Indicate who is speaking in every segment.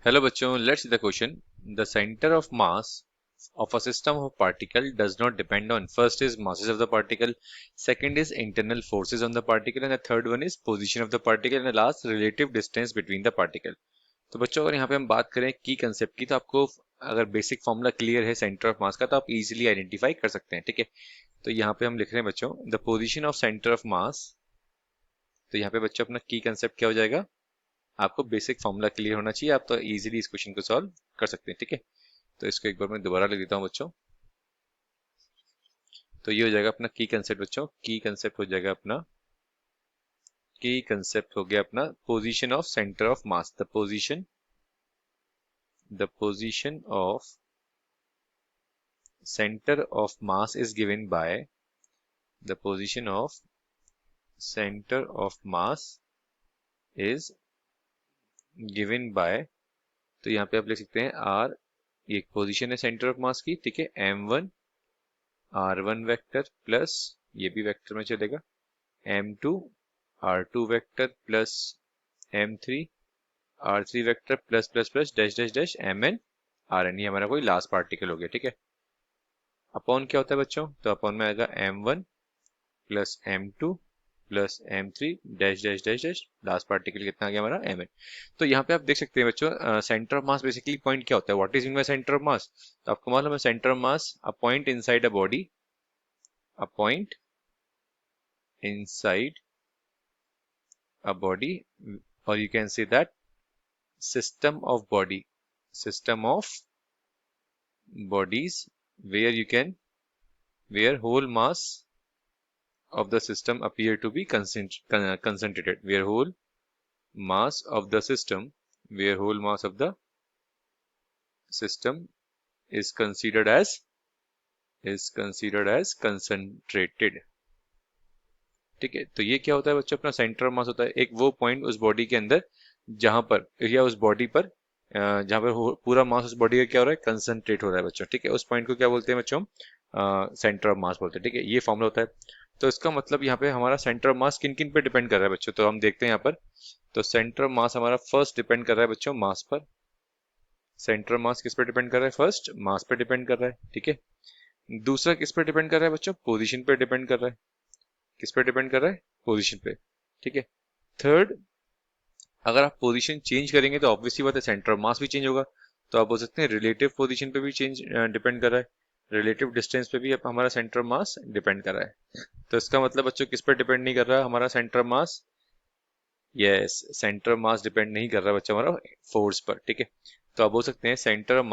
Speaker 1: Hello बच्चों, let's see the question. The center of mass of a system of particle does not depend on first is masses of the particle, second is internal forces on the particle and the third one is position of the particle and the last relative distance between the particle. तो बच्चों अगर यहाँ पे हम बात करें की concept की तो आपको अगर बेसिक फॉर्मूला क्लियर है सेंटर ऑफ मास का तो आप इजीली आइडेंटिफाई कर सकते हैं। ठीक है, तो यहाँ पे हम लिख रहे हैं बच्चों the position of centre of mass. तो यहाँ पे बच्चों अपना की कंसेप्ट क्या हो जाएगा, आपको बेसिक फॉर्मूला क्लियर होना चाहिए, आप तो इजीली इस क्वेश्चन को सॉल्व कर सकते हैं। ठीक है, तो इसको एक बार मैं दोबारा लिख देता हूँ बच्चों। तो ये हो जाएगा अपना की कंसेप्ट बच्चों, की कंसेप्ट हो जाएगा अपना, की कंसेप्ट हो गया अपना position of centre of mass. The position of centre of mass is given by, the position of centre of mass is given by, तो यहाँ पे आप लिख सकते हैं आर, ये एक पोजीशन है सेंटर ऑफ मास की। ठीक है, m1 r1 वेक्टर प्लस, ये भी वेक्टर में चलेगा, m2 r2 vector plus m3 r3 vector plus plus plus dash dash dash mn rn, ये हमारा कोई लास्ट पार्टिकल हो गया। ठीक है, अपॉन क्या होता है बच्चों, तो अपॉन में आएगा m1 plus m2 plus m3 dash dash dash dash, last particle कितना आ गया हमारा mn। तो यहाँ पे आप देख सकते हैं बच्चों centre of mass basically point क्या होता है, what is mean by centre of mass. तो आपको मालूम है centre of mass a point inside a body, a point inside a body, or you can say that system of bodies where whole mass of the system appear to be concentrated, where whole mass of the system is considered as concentrated। ठीक है, तो ये क्या होता है बच्चों, अपना centre of mass होता है एक वो पॉइंट उस बॉडी के अंदर जहां पर, या उस बॉडी पर जहां पर पूरा मास उस बॉडी का क्या हो रहा है, कंसंट्रेट हो रहा है बच्चों। ठीक है, उस पॉइंट को क्या बोलते हैं बच्चों, सेंटर ऑफ मास बोलते हैं। ठीक है, ये फॉर्मूला होता है। तो इसका मतलब यहाँ पे हमारा सेंटर ऑफ मास किन किन पे डिपेंड कर रहा है बच्चों, तो हम देखते हैं यहाँ पर। तो सेंटर ऑफ मास हमारा फर्स्ट डिपेंड कर रहा है बच्चों मास पर। सेंटर ऑफ मास किस पे डिपेंड कर रहा है, फर्स्ट मास पे डिपेंड कर रहा है। ठीक है, दूसरा किस पे डिपेंड कर रहा है बच्चों, पोजिशन पे डिपेंड कर रहा है। किस पे डिपेंड कर रहा है, पोजीशन पे। ठीक है, थर्ड, अगर आप पोजीशन चेंज करेंगे तो ऑब्वियसली बात है सेंटर ऑफ मास भी चेंज होगा। तो आप बोल सकते हैं रिलेटिव पोजीशन पे भी चेंज डिपेंड कर रहा है, रिलेटिव डिस्टेंस पे भी हमारा सेंटर ऑफ मास डिपेंड कर रहा है। तो इसका मतलब बच्चों किस पे डिपेंड नहीं कर रहा है हमारा centre of mass, yes centre of mass depend नहीं कर रहा बच्चा हमारा फोर्स पर। ठीक है, तो आप बोल सकते हैं centre of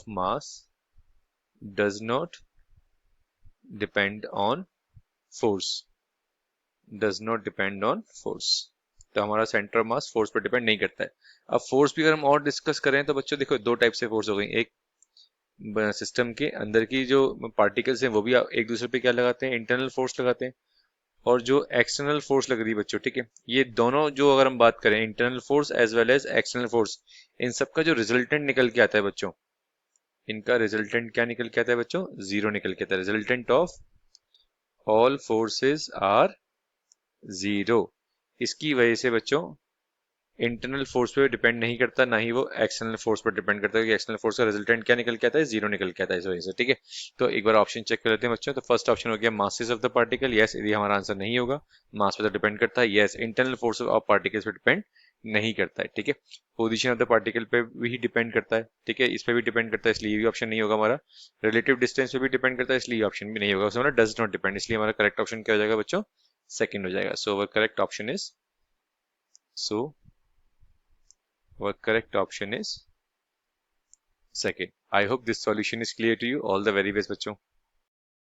Speaker 1: mass does not depend on force, तो हमारा सेंटर ऑफ मास फोर्स पर डिपेंड नहीं करता है। अब फोर्स भी अगर हम और डिस्कस करें तो बच्चों देखो दो टाइप से फोर्स हो गई, एक सिस्टम के अंदर की जो पार्टिकल्स हैं वो भी एक दूसरे पे क्या लगाते हैं, इंटरनल फोर्स लगाते हैं, और जो एक्सटर्नल फोर्स लग रही है बच्चों। ठीक है, ये दोनों जो अगर हम बात करें internal force as well as external force, इन सबका जो रिजल्टेंट निकल के आता है बच्चों, इनका रिजल्टेंट क्या निकल के आता है बच्चों, जीरो निकल के आता है। Resultant of all forces are zero. इसकी वजह से बच्चों इंटरनल फोर्स पे डिपेंड नहीं करता, ना ही वो एक्सटर्नल फोर्स पर डिपेंड करता है, कि एक्सटर्नल फोर्स का रिजल्टेंट क्या निकल के आता है, जीरो निकल के आता है इस वजह से। ठीक है, तो एक बार ऑप्शन चेक कर लेते हैं बच्चों। तो फर्स्ट ऑप्शन हो गया masses of the particle, yes यदि हमारा आंसर नहीं होगा, मास पे तो डिपेंड करता है, yes internal force of particles पे डिपेंड नहीं करता है। ठीक है, पोजीशन ऑफ द पार्टिकल पे भी डिपेंड करता है। ठीक है, इस पे भी डिपेंड करता है, इसलिए ये भी ऑप्शन नहीं होगा हमारा। रिलेटिव डिस्टेंस पे भी डिपेंड करता है, इसलिए ऑप्शन भी नहीं होगा, उसमें डज नॉट डिपेंड, इसलिए हमारा करेक्ट ऑप्शन क्या हो जाएगा बच्चों, सेकंड हो जाएगा। So our correct option is, so our correct option is second. I hope this solution is clear to you. All the very best बच्चों।